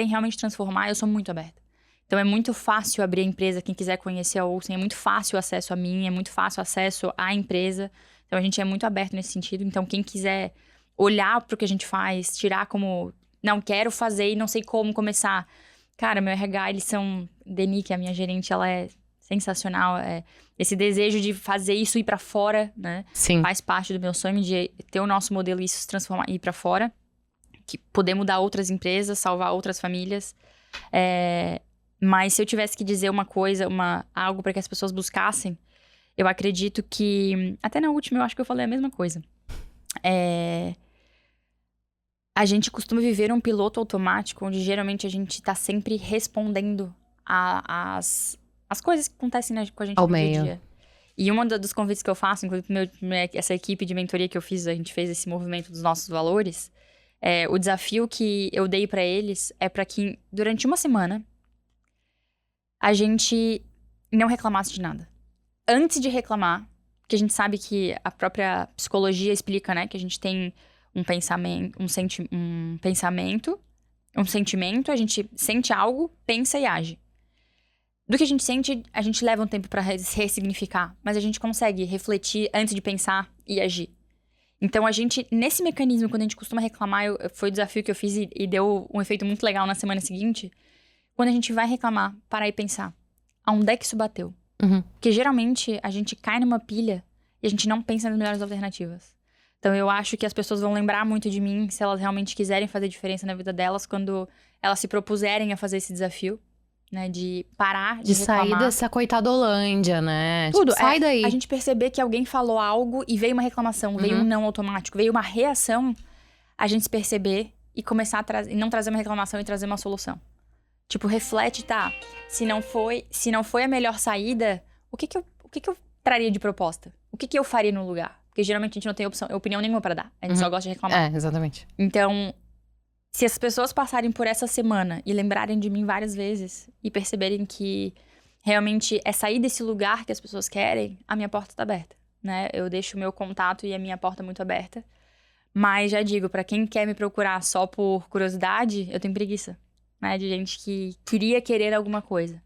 realmente transformar. Eu sou muito aberta. Então é muito fácil abrir a empresa, quem quiser conhecer a Olsen, é muito fácil o acesso a mim, é muito fácil o acesso à empresa. Então a gente é muito aberto nesse sentido. Então quem quiser olhar pro que a gente faz, tirar como, não quero fazer e não sei como começar. Cara, meu RH, eles são... Deni, que é a minha gerente, ela é sensacional. Esse desejo de fazer isso ir pra fora, né? Sim. Faz parte do meu sonho de ter o nosso modelo e isso se transformar, ir pra fora. Que poder mudar outras empresas, salvar outras famílias. Mas se eu tivesse que dizer uma coisa, algo para que as pessoas buscassem, eu acredito que... Até na última eu acho que eu falei a mesma coisa. A gente costuma viver um piloto automático, onde geralmente a gente tá sempre respondendo as coisas que acontecem com a gente no dia a dia. E um dos convites que eu faço, inclusive essa equipe de mentoria que eu fiz, a gente fez esse movimento dos nossos valores. O desafio que eu dei pra eles é pra que durante uma semana a gente não reclamasse de nada. Antes de reclamar, porque a gente sabe que a própria psicologia explica, né, que a gente tem um sentimento, a gente sente algo, pensa e age. Do que a gente sente, a gente leva um tempo pra ressignificar, mas a gente consegue refletir antes de pensar e agir. Então, a gente, nesse mecanismo, quando a gente costuma reclamar, foi o desafio que eu fiz e deu um efeito muito legal na semana seguinte. Quando a gente vai reclamar, parar e pensar, aonde é que isso bateu? Uhum. Porque geralmente a gente cai numa pilha e a gente não pensa nas melhores alternativas. Então, eu acho que as pessoas vão lembrar muito de mim se elas realmente quiserem fazer diferença na vida delas quando elas se propuserem a fazer esse desafio. Né, de parar de reclamar. Sair dessa coitadolândia, né? Tudo. Tipo, sai daí. A gente perceber que alguém falou algo e veio uma reclamação, veio um não automático, veio uma reação, a gente se perceber e começar a não trazer uma reclamação e trazer uma solução. Tipo, reflete, tá? Se não foi a melhor saída, o que eu traria de proposta? O que eu faria no lugar? Porque geralmente a gente não tem opinião nenhuma pra dar. A gente só gosta de reclamar. Exatamente. Então... Se as pessoas passarem por essa semana e lembrarem de mim várias vezes e perceberem que realmente é sair desse lugar que as pessoas querem, a minha porta tá aberta, né? Eu deixo o meu contato e a minha porta muito aberta. Mas já digo, pra quem quer me procurar só por curiosidade, eu tenho preguiça, né? De gente que queria querer alguma coisa.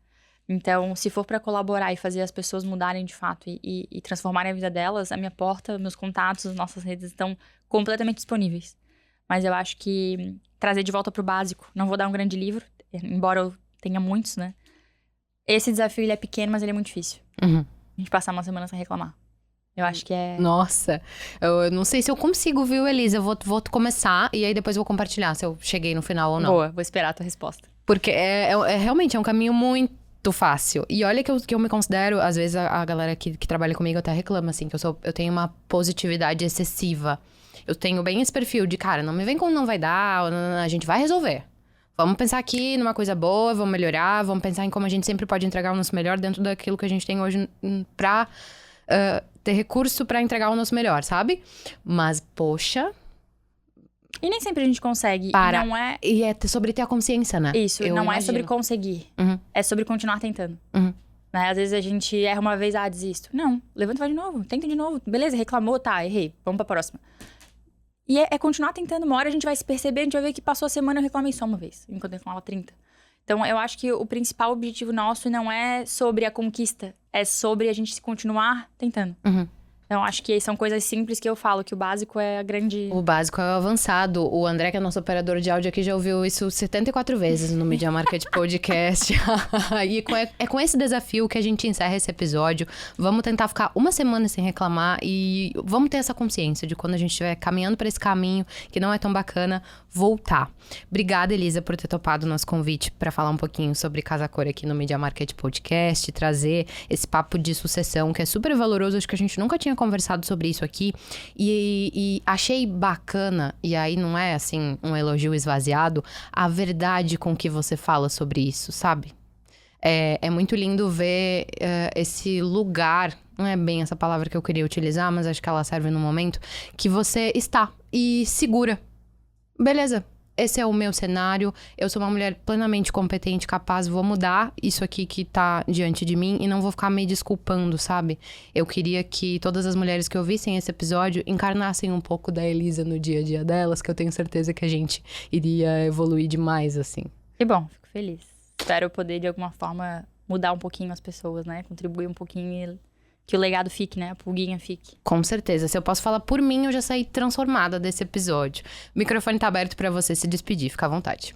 Então, se for pra colaborar e fazer as pessoas mudarem de fato e transformarem a vida delas, a minha porta, meus contatos, as nossas redes estão completamente disponíveis. Mas eu acho que trazer de volta pro básico. Não vou dar um grande livro, embora eu tenha muitos, né? Esse desafio, ele é pequeno, mas ele é muito difícil. Uhum. A gente passar uma semana sem reclamar. Eu acho que é... Nossa, eu não sei se eu consigo, viu, Elisa? Eu vou começar e aí depois eu vou compartilhar se eu cheguei no final ou não. Boa, vou esperar a tua resposta. Porque realmente é um caminho muito fácil. E olha que eu me considero, às vezes a galera que trabalha comigo até reclama, assim, que eu tenho uma positividade excessiva. Eu tenho bem esse perfil de, cara, não me vem com não vai dar, a gente vai resolver. Vamos pensar aqui numa coisa boa, vamos melhorar, vamos pensar em como a gente sempre pode entregar o nosso melhor dentro daquilo que a gente tem hoje pra ter recurso pra entregar o nosso melhor, sabe? Mas, poxa... E nem sempre a gente consegue. Para. E não é... E é sobre ter a consciência, né? Isso, Eu não imagino. é sobre conseguir. Uhum. É sobre continuar tentando. Uhum. Né? Às vezes a gente erra uma vez, desisto. Não, levanta e vai de novo, tenta de novo. Beleza, reclamou, tá, errei, vamos pra próxima. E é continuar tentando. Uma hora a gente vai se perceber, a gente vai ver que passou a semana eu reclamei só uma vez, enquanto eu reclamava 30. Então, eu acho que o principal objetivo nosso não é sobre a conquista, é sobre a gente continuar tentando. Uhum. Então, acho que são coisas simples que eu falo, que o básico é a grande... O básico é o avançado. O André, que é nosso operador de áudio aqui, já ouviu isso 74 vezes no Media Market Podcast. E é com esse desafio que a gente encerra esse episódio. Vamos tentar ficar uma semana sem reclamar e vamos ter essa consciência de quando a gente estiver caminhando para esse caminho que não é tão bacana, voltar. Obrigada, Elisa, por ter topado o nosso convite para falar um pouquinho sobre Casa Cor aqui no Media Market Podcast, trazer esse papo de sucessão que é super valoroso. Acho que a gente nunca tinha conversado sobre isso aqui e achei bacana, e aí não é assim um elogio esvaziado, a verdade com que você fala sobre isso, sabe? É muito lindo ver esse lugar, não é bem essa palavra que eu queria utilizar, mas acho que ela serve no momento, que você está e segura. Beleza, esse é o meu cenário, eu sou uma mulher plenamente competente, capaz, vou mudar isso aqui que tá diante de mim e não vou ficar me desculpando, sabe? Eu queria que todas as mulheres que ouvissem esse episódio encarnassem um pouco da Elisa no dia a dia delas, que eu tenho certeza que a gente iria evoluir demais, assim. Que bom, fico feliz. Espero poder, de alguma forma, mudar um pouquinho as pessoas, né? Contribuir um pouquinho e que o legado fique, né? A pulguinha fique. Com certeza. Se eu posso falar por mim, eu já saí transformada desse episódio. O microfone tá aberto pra você se despedir. Fica à vontade.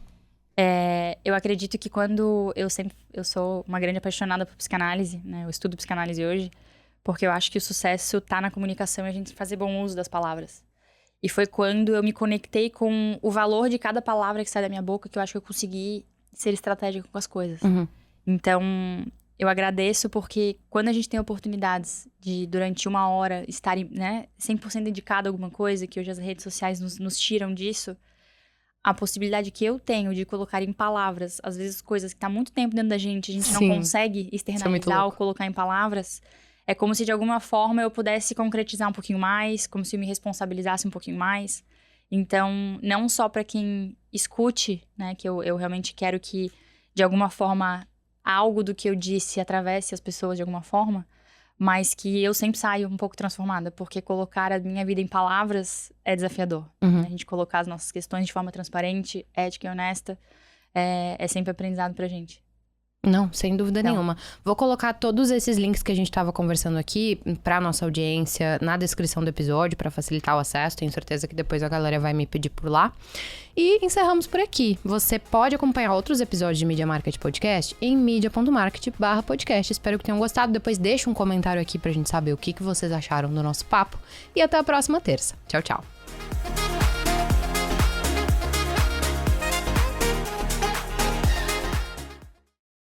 Eu acredito que quando eu sou uma grande apaixonada por psicanálise, né? Eu estudo psicanálise hoje, porque eu acho que o sucesso tá na comunicação e a gente fazer bom uso das palavras. E foi quando eu me conectei com o valor de cada palavra que sai da minha boca que eu acho que eu consegui ser estratégica com as coisas. Uhum. Então, eu agradeço porque quando a gente tem oportunidades de, durante uma hora, estar, né, 100% dedicado a alguma coisa, que hoje as redes sociais nos tiram disso, a possibilidade que eu tenho de colocar em palavras, às vezes coisas que tá há muito tempo dentro da gente, a gente Sim. não consegue externalizar ou colocar em palavras, é como se de alguma forma eu pudesse concretizar um pouquinho mais, como se eu me responsabilizasse um pouquinho mais. Então, não só para quem escute, né, que eu realmente quero que, de alguma forma, algo do que eu disse atravesse as pessoas de alguma forma, mas que eu sempre saio um pouco transformada, porque colocar a minha vida em palavras é desafiador. Uhum. A gente colocar as nossas questões de forma transparente, ética e honesta, é sempre aprendizado pra gente. Não, sem dúvida nenhuma. Vou colocar todos esses links que a gente estava conversando aqui pra nossa audiência na descrição do episódio, pra facilitar o acesso. Tenho certeza que depois a galera vai me pedir por lá. E encerramos por aqui. Você pode acompanhar outros episódios de Media Market Podcast em media.market/podcast. Espero que tenham gostado. Depois deixa um comentário aqui pra gente saber o que vocês acharam do nosso papo. E até a próxima terça. Tchau, tchau.